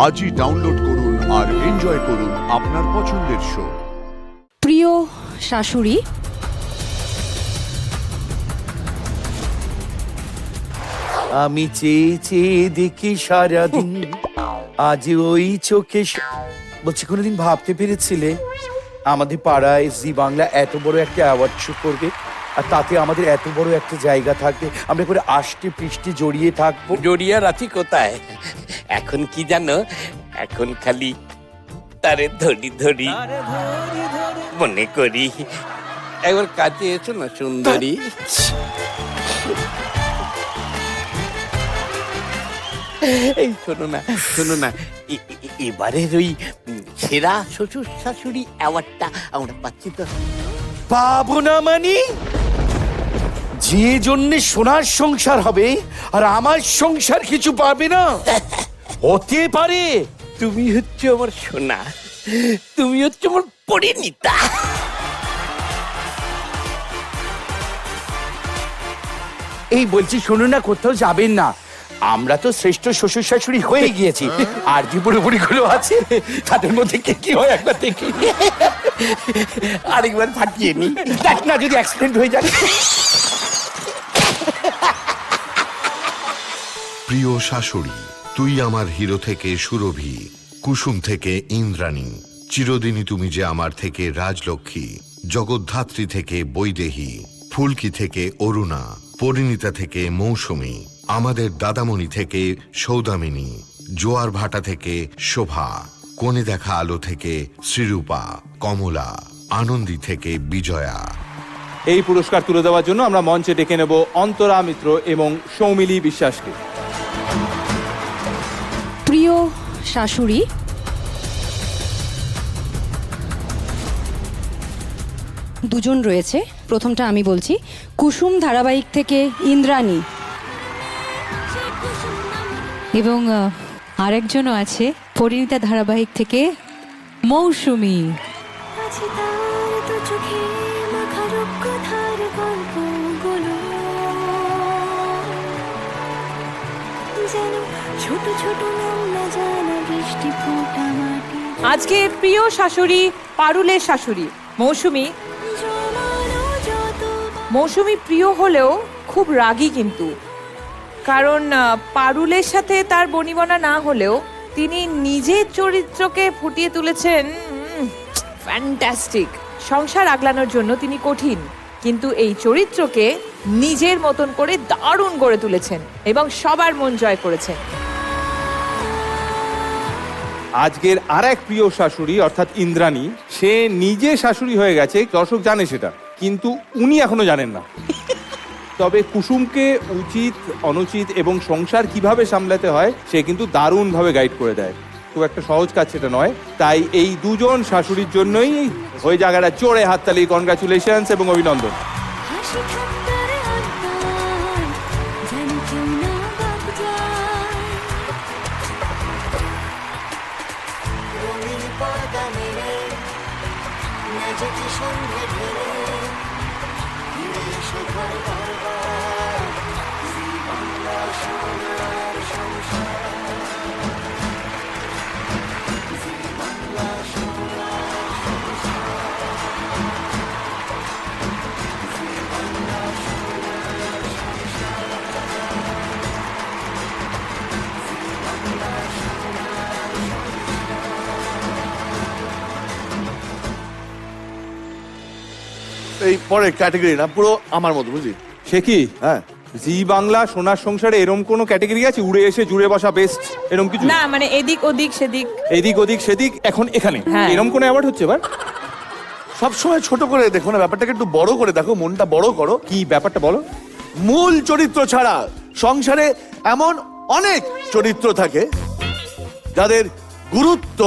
আজই ডাউনলোড করুন আর এনজয় করুন আপনার পছন্দের শো। প্রিয় শাশুড়ি, আমি চেয়ে চেয়ে দেখি সারাদিন, আজ ওই চোখে বলছি, কোনোদিন ভাবতে পেরেছিলে আমাদের পাড়ায় জি বাংলা এত বড় একটা অ্যাওয়ার্ড শো করবে, আর তাতে আমাদের এত বড় একটা জায়গা থাকবে, আমরা করে আষ্টে পৃষ্ঠে জড়িয়ে থাকবো। জড়িয়ে রাখি কোথায়? এখন কি জানো, এখন খালি তারে ধরি ধরি মনে করি। একবার কাছে এসো না সুন্দরী। এই শোনো না, শোনো না, এবারের ওই সেরা শ্বশুর শাশুড়ি অ্যাওয়ার্ডটা আমরা পাচ্ছি তো। পাবো না মানে? যে জন্য সোনার সংসার হবে আর আমার সংসার কিছু পাবে না, হতে পারে? তুমি হচ্ছে আমার সোনা, তুমি হচ্ছে আমার পরিণীতা। এই বলছি, শোনো না, কোথাও যাবেন না, আমরা তো শ্রেষ্ঠ শ্বশুর শাশুড়ি হয়ে গিয়েছি, আর যে বুড়ি গুলো আছে তাদের মধ্যে কে কি হয় একবার দেখি। আরেকবার ফাটিয়ে নি, দেখ না যদি অ্যাক্সিডেন্ট হয়ে যায়। প্রিয় শাশুড়ি, তুই আমার হিরো থেকে সুরভি, কুসুম থেকে ইন্দ্রাণী, চিরদিনই তুমি যে আমার থেকে রাজলক্ষ্মী, জগদ্ধাত্রী থেকে বৈদেহী, ফুলকি থেকে অরুণা, পরিণীতা থেকে মৌসুমী, আমাদের দাদামণি থেকে সৌদামিনী, জোয়ার ভাটা থেকে শোভা, কোণে দেখা আলো থেকে শ্রীরূপা, কমলা, আনন্দী থেকে বিজয়া। এই পুরস্কার তুলে দেওয়ার জন্য আমরা মঞ্চে ডেকে নেব অন্তরা মিত্র এবং সৌমিলি বিশ্বাসকে। প্রিয় শাশুড়ি, দুজন রয়েছে, প্রথমটা আমি বলছি। কুসুম ধারাবাহিক থেকে ইন্দ্রাণী, এবং আরেকজনও আছে পরিণীতা ধারাবাহিক থেকে মৌসুমী। আজকে প্রিয় শাশুড়ি পারুলের শাশুড়ি মৌসুমী। মৌসুমী প্রিয় হলেও খুব রাগী, কিন্তু কারণ পারুলের সাথে তার বনিবনা না হলেও তিনি নিজের চরিত্রকে ফুটিয়ে তুলেছেন ফ্যান্টাস্টিক। সংসার আগলানোর জন্য তিনি কঠিন, কিন্তু এই চরিত্রকে নিজের মতন করে দারুণ গড়ে তুলেছেন এবং সবার মন জয় করেছেন। আজকের আর এক প্রিয় শাশুড়ি অর্থাৎ ইন্দ্রাণী, সে নিজে শাশুড়ি হয়ে গেছে, দর্শক জানে সেটা, কিন্তু উনি এখনো জানেন না। তবে কুসুমকে উচিত অনুচিত এবং সংসার কিভাবে সামলাতে হয় সে কিন্তু দারুণভাবে গাইড করে দেয়। খুব একটা সহজ কাজ সেটা নয়, তাই এই দুজন শাশুড়ির জন্যই ওই জায়গাটা জোরে হাততালি, কনগ্রাচুলেশনস এবং অভিনন্দন। এই পরের ক্যাটাগরি না, পুরো আমার মতো, বুঝলি? সে কি হ্যাঁ, জি বাংলা সোনার সংসারে এরম কোনো ক্যাটাগরি আছে? উড়ে এসে জুড়ে বসা বেস্ট এরম কিছু? না, মানে এদিক ওদিক সেদিক, এদিক ওদিক সেদিক, এখন এখানে হ্যাঁ। এরম কোনো অ্যাওয়ার্ড হচ্ছে এবার? সবসময় ছোট করে দেখো না, ব্যাপারটাকে একটু বড় করে দেখো, মনটা বড় করো। কি ব্যাপারটা বলো। মূল চরিত্র ছাড়া সংসারে এমন অনেক চরিত্র থাকে যাদের গুরুত্ব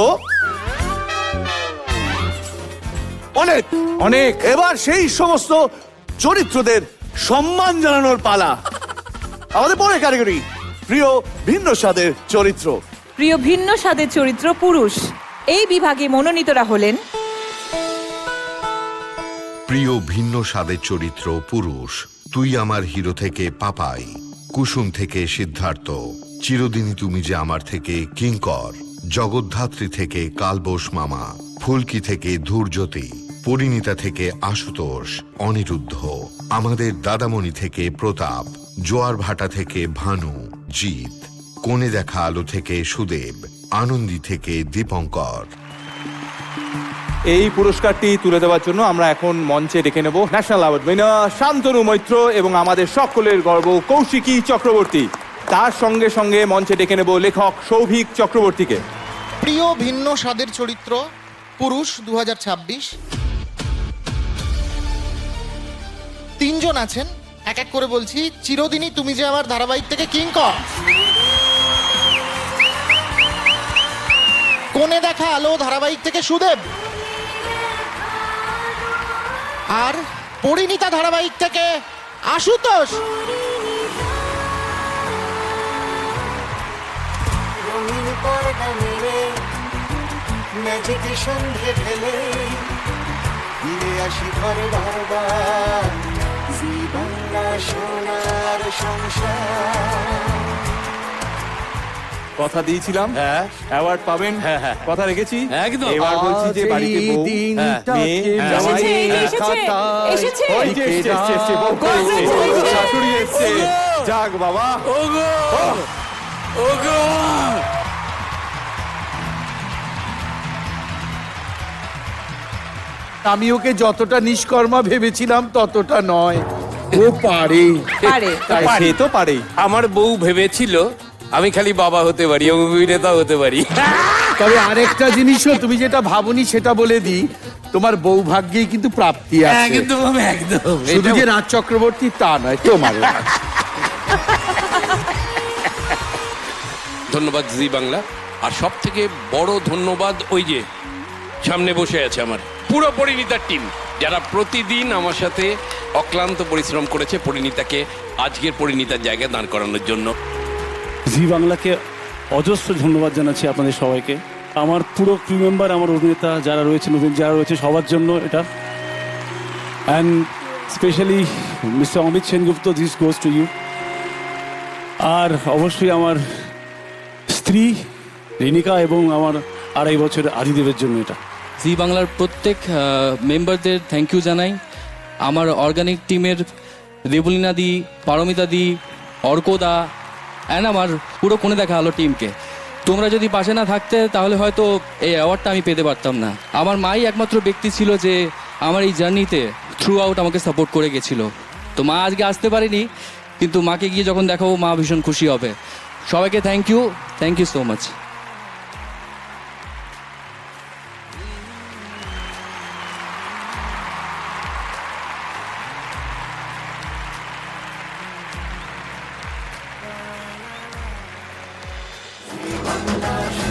অনেক অনেক। এবার সেই সমস্ত চরিত্রদের সম্মান জানানোর পালা। আমাদের পরের ক্যাটাগরি প্রিয় ভিন্ন স্বাদের চরিত্র। প্রিয় ভিন্ন স্বাদের চরিত্র পুরুষ। এই বিভাগে মনোনীতরা হলেন প্রিয় ভিন্ন স্বাদের চরিত্র পুরুষ, তুই আমার হিরো থেকে পাপাই, কুসুম থেকে সিদ্ধার্থ, চিরদিনই তুমি যে আমার থেকে কিঙ্কর, জগদ্ধাত্রী থেকে কালবোস মামা, ফুলকি থেকে ধূর্যতি, পরিণীতা থেকে আশুতোষ, অনিরুদ্ধ, আমাদের দাদামণি থেকে প্রতাপ, জোয়ার ভাটা থেকে ভানু, জিৎ, কোণে দেখা আলো থেকে সুদেব, আনন্দী থেকে দীপঙ্কর। এই পুরস্কারটি তুলে দেওয়ার জন্য আমরা এখন মঞ্চে ডেকে নেব national award winner Shantanu Moitra এবং আমাদের সকলের গর্ব কৌশিকী চক্রবর্তী। তার সঙ্গে সঙ্গে মঞ্চে ডেকে নেব লেখক সৌভিক চক্রবর্তীকে। প্রিয় ভিন্ন স্বাদের চরিত্র পুরুষ 2026 তিনজন আছেন, এক এক করে বলছি। চিরদিনই তুমি যে আমার ধারাবাহিক থেকে কিঙ্কর, কোণে দেখা আলো ধারাবাহিক থেকে সুদেব, আর পরিণীতা ধারাবাহিক থেকে আশুতোষ। রঙিন পর্দা মেলে ম্যাজিক সন্ধে ঢেলে ফিরে আসি ঘরে বারবার, জি বাংলা সোনার সংসার। কথা দিয়েছিলাম অ্যাওয়ার্ড পাবেন, কথা রেখেছি। একদম। এবার বলছি যে বাড়িতে বউ, মেয়ে, জামাই, এসেছে। ওই যে এসছে, বউ এসছে, শাশুড়ি এসছে। যাক বাবা, আমি ওকে যতটা নিষ্কর্মা ভেবেছিলাম ততটা নয়, ও পারে। পারে। সে তো পারেই। আমার বউ ভেবেছিল আমি খালি বাবা হতে পারি, অভিনেতা হতে পারি। তবে আরেকটা জিনিসও তুমি যেটা ভাবনি সেটা বলে দিই, তোমার বউ ভাগ্যেই কিন্তু প্রাপ্তি আছে। একদম একদম। শুধু যে রাজ চক্রবর্তী তা নয়, তোমার। ধন্যবাদ জি বাংলা। আর সব থেকে বড় ধন্যবাদ ওই যে সামনে বসে আছে আমার পুরো পরিণীতার টিম, যারা প্রতিদিন আমার সাথে অক্লান্ত পরিশ্রম করেছে পরিণীতাকে আজকের পরিণীতার জায়গায় দাঁড় করানোর জন্য। জি বাংলাকে অজস্র ধন্যবাদ জানাচ্ছি আপনাদের সবাইকে, আমার পুরো ক্রু মেম্বার, আমার অভিনেতা যারা রয়েছে, নতুন যারা রয়েছে, সবার জন্য এটা। And specially mister Amit Sengupta, this goes to you. আর অবশ্যই আমার স্ত্রী রিনিকা এবং আমার 2.5 বছরের আদিদেবের জন্য এটা। জি বাংলার প্রত্যেক মেম্বারদের থ্যাংক ইউ জানাই। আমার অর্গানিক টিমের দেবলীনা দি, পারমিতা দি, অর্কদা অ্যান্ড আমার পুরো কোণে দেখা আলো টিমকে। তোমরা যদি পাশে না থাকতে তাহলে হয়তো এই অ্যাওয়ার্ডটা আমি পেতে পারতাম না। আমার মাই একমাত্র ব্যক্তি ছিল যে আমার এই জার্নিতে থ্রু আউট আমাকে সাপোর্ট করে গেছিলো। তো মা আজকে আসতে পারিনি, কিন্তু মাকে গিয়ে যখন দেখাবো মা ভীষণ খুশি হবে। সবাইকে thank you so much. Bangla